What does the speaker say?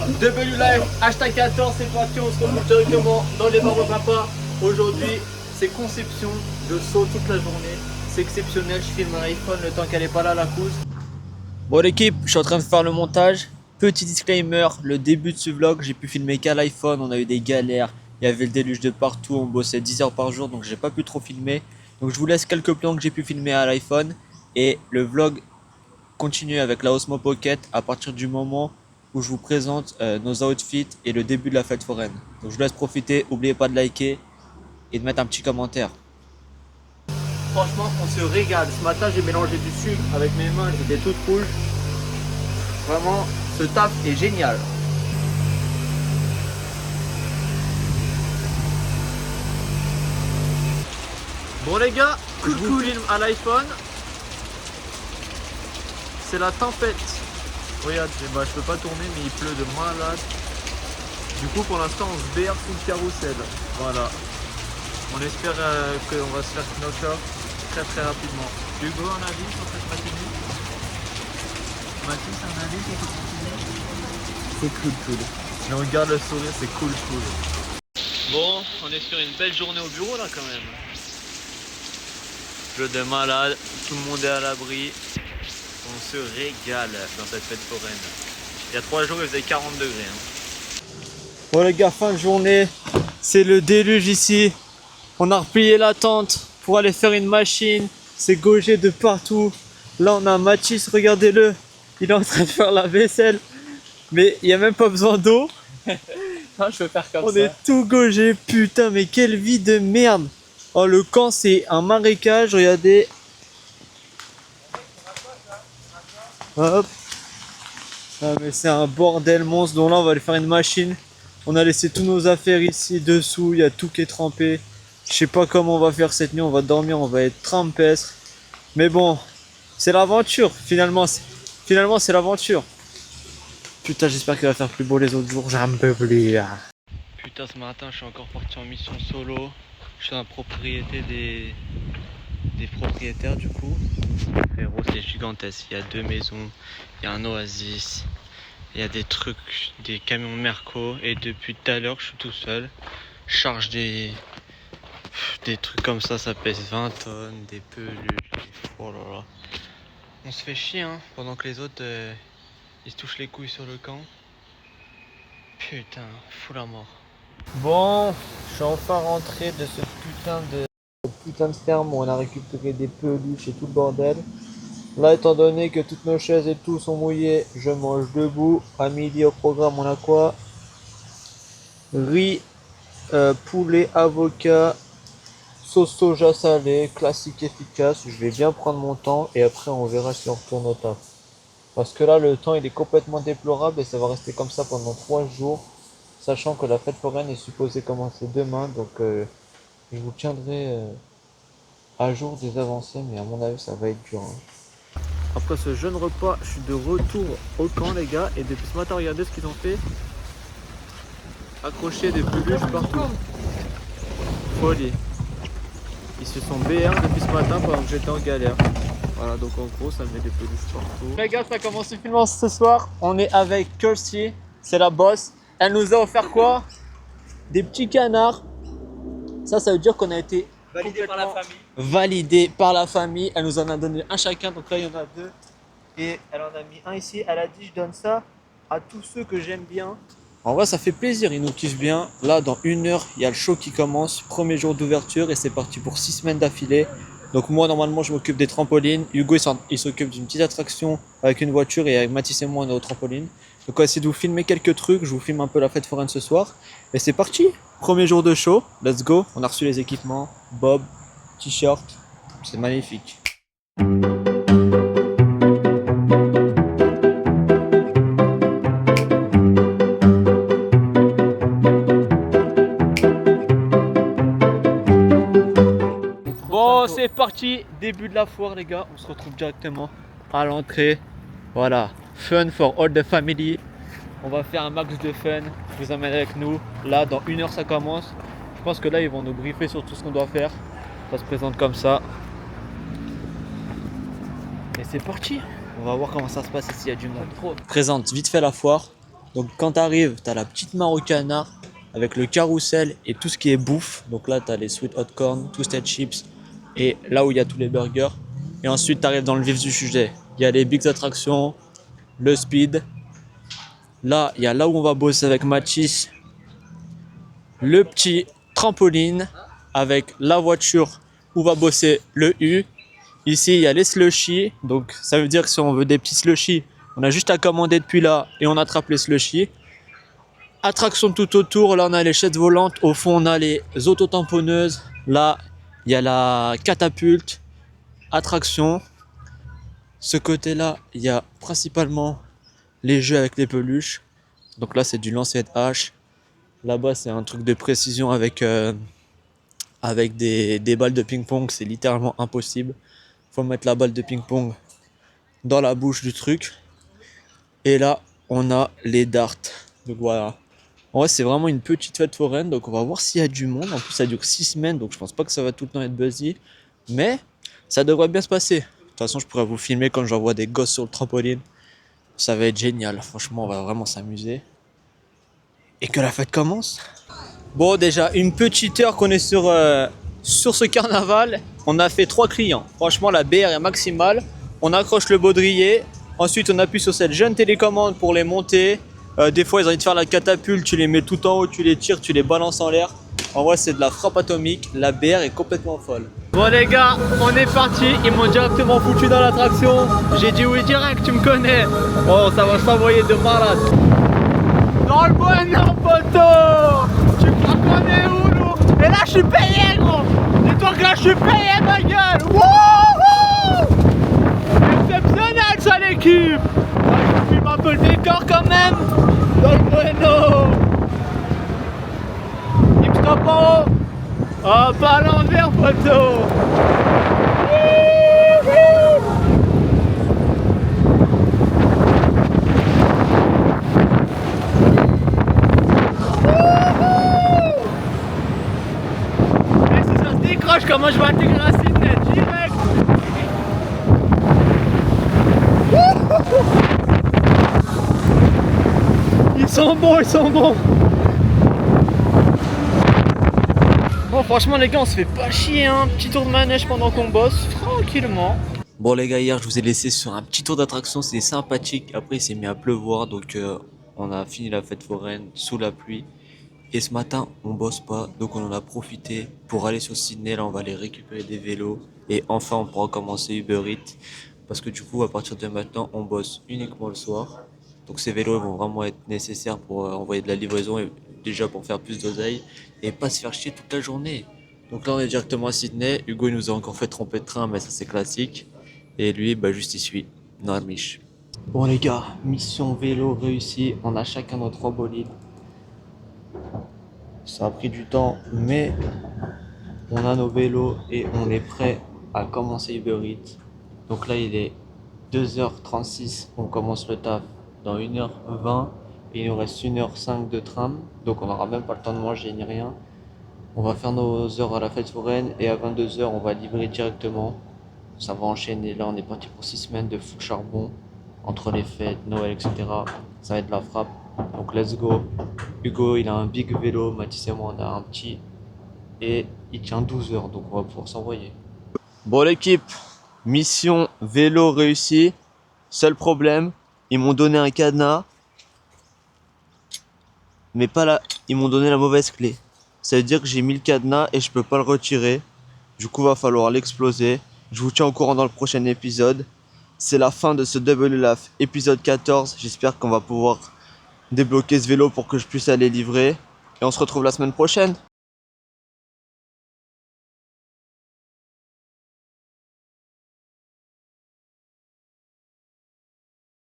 Live, hashtag 14, c'est parti, on se retrouve directement dans les bars de papa. Aujourd'hui, c'est conception de saut toute la journée. C'est exceptionnel, je filme un iPhone le temps qu'elle est pas là la course. Bon l'équipe, je suis en train de faire le montage. Petit disclaimer, le début de ce vlog, j'ai pu filmer qu'à l'iPhone, on a eu des galères. Il y avait le déluge de partout, on bossait 10 heures par jour, donc j'ai pas pu trop filmer. Donc je vous laisse quelques plans que j'ai pu filmer à l'iPhone. Et le vlog continue avec la Osmo Pocket à partir du moment où je vous présente nos outfits et le début de la fête foraine. Donc je vous laisse profiter, n'oubliez pas de liker et de mettre un petit commentaire. Franchement, on se régale. Ce matin, j'ai mélangé du sucre avec mes mains, j'étais toute rouge. Vraiment, ce taf est génial. Bon les gars, cool film à l'iPhone. C'est la tempête. Regarde, bah, je peux pas tourner mais il pleut de malade. Du coup pour l'instant on se BR sous le carrousel. Voilà. On espère qu'on va se faire knock-off très rapidement. Hugo, un avis sur cette matinée? Mathis, un avis sur cette matinée? C'est cool. Mais on regarde le sourire, c'est cool. Bon, on est sur une belle journée au bureau là quand même. Jeu de malade, tout le monde est à l'abri. On se régale dans cette fête foraine. Il y a 3 jours il faisait 40 degrés. Bon les gars, fin de journée, c'est le déluge ici. On a replié la tente pour aller faire une machine. C'est gaugé de partout. Là on a Mathis, regardez-le. Il est en train de faire la vaisselle. Mais il n'y a même pas besoin d'eau. Non, je peux faire comme on ça. est tout gaugé, putain mais quelle vie de merde. Oh le camp c'est un marécage, regardez. Hop. Ah, mais c'est un bordel monstre. Donc là on va aller faire une machine. On a laissé tous nos affaires ici dessous. Il y a tout qui est trempé. Je sais pas comment on va faire cette nuit. On va dormir, on va être trempestre. Mais bon, c'est l'aventure. Finalement c'est l'aventure. Putain j'espère qu'il va faire plus beau les autres jours. J'en peux plus. Putain ce matin je suis encore parti en mission solo. Je suis dans la propriété des propriétaires du coup. Frérot c'est gigantesque, il y a 2 maisons, il y a un oasis, il y a des trucs, des camions Merco et depuis tout à l'heure je suis tout seul. Je charge des trucs comme ça pèse 20 tonnes, des peluches, oh là là. On se fait chier hein, pendant que les autres ils se touchent les couilles sur le camp. Putain, fou la mort. Bon, je suis enfin rentré de ce putain de ferme où on a récupéré des peluches et tout le bordel. Là, étant donné que toutes nos chaises et tout sont mouillées, je mange debout. À midi au programme, on a quoi? Riz, poulet, avocat, sauce soja salée, classique efficace. Je vais bien prendre mon temps et après on verra si on retourne au taf. Parce que là, le temps il est complètement déplorable et ça va rester comme ça pendant 3 jours. Sachant que la fête foraine est supposée commencer demain, donc je vous tiendrai à jour des avancées, mais à mon avis ça va être dur. Hein. Après ce jeune repas, je suis de retour au camp les gars, et depuis ce matin regardez ce qu'ils ont fait. Accrocher des peluches partout. Folie. Ils se sont BR depuis ce matin pendant que j'étais en galère. Voilà, donc en gros ça met des peluches partout. Les gars, ça commence le film ce soir. On est avec Kirsty, c'est la boss. Elle nous a offert quoi? Des petits canards. Ça veut dire qu'on a été Validé par la famille. Validé par la famille. Elle nous en a donné un chacun, donc là il y en a 2. Et elle en a mis un ici. Elle a dit je donne ça à tous ceux que j'aime bien. En vrai ça fait plaisir, ils nous kiffent bien. Là dans 1 heure il y a le show qui commence. Premier jour d'ouverture et c'est parti pour 6 semaines d'affilée. Donc moi normalement je m'occupe des trampolines. Hugo il s'occupe d'une petite attraction avec une voiture et avec Mathis et moi on est au trampoline. Donc on va essayer de vous filmer quelques trucs. Je vous filme un peu la fête foraine ce soir. Et c'est parti. Premier jour de show, let's go. On a reçu les équipements, bob, t-shirt, c'est magnifique. Bon, c'est parti, début de la foire les gars. On se retrouve directement à l'entrée. Voilà, fun for all the family. On va faire un max de fun, je vous amène avec nous. Là, dans 1 heure ça commence. Je pense que là, ils vont nous briefer sur tout ce qu'on doit faire. Ça se présente comme ça. Et c'est parti. On va voir comment ça se passe ici, il y a du monde. Présente vite fait la foire. Donc quand tu arrives, tu as la petite mare au canard avec le carrousel et tout ce qui est bouffe. Donc là, tu as les sweet hot corn, twisted chips et là où il y a tous les burgers. Et ensuite, tu arrives dans le vif du sujet. Il y a les big attractions, le speed. Là, il y a là où on va bosser avec Mathis, le petit trampoline avec la voiture où va bosser le U. Ici, il y a les slushies. Donc ça veut dire que si on veut des petits slushies, on a juste à commander depuis là et on attrape les slushies. Attraction tout autour, là on a les chaises volantes, au fond on a les autotamponneuses, là il y a la catapulte, attraction. Ce côté là, il y a principalement les jeux avec les peluches. Donc là c'est du lancer de hache. Là-bas c'est un truc de précision avec des balles de ping-pong, c'est littéralement impossible. Faut mettre la balle de ping-pong dans la bouche du truc. Et là on a les darts. Donc voilà. En vrai, c'est vraiment une petite fête foraine, donc on va voir s'il y a du monde. En plus, ça dure 6 semaines, donc je pense pas que ça va tout le temps être buzzy. Mais ça devrait bien se passer. De toute façon, je pourrais vous filmer quand j'envoie des gosses sur le trampoline. Ça va être génial. Franchement, on va vraiment s'amuser. Et que la fête commence. Bon, déjà, une petite heure qu'on est sur ce carnaval. On a fait 3 clients. Franchement, la BR est maximale. On accroche le baudrier. Ensuite, on appuie sur cette jeune télécommande pour les monter. Des fois ils ont envie de faire la catapulte, tu les mets tout en haut, tu les tires, tu les balances en l'air. En vrai c'est de la frappe atomique, la BR est complètement folle. Bon les gars, on est parti, ils m'ont directement foutu dans l'attraction. J'ai dit oui direct, tu me connais. Oh ça va s'envoyer de malade. Dans le bonheur poteau. Tu crois qu'on est où nous? Et là je suis payé gros. Dis-toi que là je suis payé ma gueule. Wouhou. Exceptionnel ça l'équipe. Je filme un peu le décor quand même. Dans le bueno. Hip stop en haut. Oh, pas à l'envers, poteau. Et si ça se décroche, comment je vais intégrer un Sydney direct? Ils sont bons, ils sont bons. Bon franchement les gars on se fait pas chier hein. Petit tour de manège pendant qu'on bosse, tranquillement. Bon les gars, hier je vous ai laissé sur un petit tour d'attraction, c'était sympathique. Après il s'est mis à pleuvoir donc on a fini la fête foraine sous la pluie. Et ce matin on bosse pas, donc on en a profité pour aller sur Sydney. Là on va aller récupérer des vélos et enfin on pourra commencer Uber Eats. Parce que du coup à partir de maintenant on bosse uniquement le soir. Donc ces vélos vont vraiment être nécessaires pour envoyer de la livraison et déjà pour faire plus d'oseille et pas se faire chier toute la journée. Donc là on est directement à Sydney. Hugo il nous a encore fait tromper de train mais ça c'est classique. Et lui bah juste il suit dans la miche. Bon les gars, mission vélo réussie. On a chacun nos 3 bolides. Ça a pris du temps mais on a nos vélos et on est prêt à commencer Uber Eats. Donc là il est 2h36, on commence le taf dans 1h20 et il nous reste 1h05 de tram, donc on n'aura même pas le temps de manger ni rien. On va faire nos heures à la fête foraine et à 22h on va livrer directement. Ça va enchaîner, là on est parti pour 6 semaines de fou charbon entre les fêtes, Noël, etc. Ça va être de la frappe, donc let's go. Hugo il a un big vélo, Mathis et moi on a un petit et il tient 12 heures, donc on va pouvoir s'envoyer. Bon l'équipe, mission vélo réussie. Seul problème, ils m'ont donné un cadenas, mais pas là, ils m'ont donné la mauvaise clé. Ça veut dire que j'ai mis le cadenas et je peux pas le retirer. Du coup, va falloir l'exploser. Je vous tiens au courant dans le prochain épisode. C'est la fin de ce Double Laugh épisode 14. J'espère qu'on va pouvoir débloquer ce vélo pour que je puisse aller livrer. Et on se retrouve la semaine prochaine.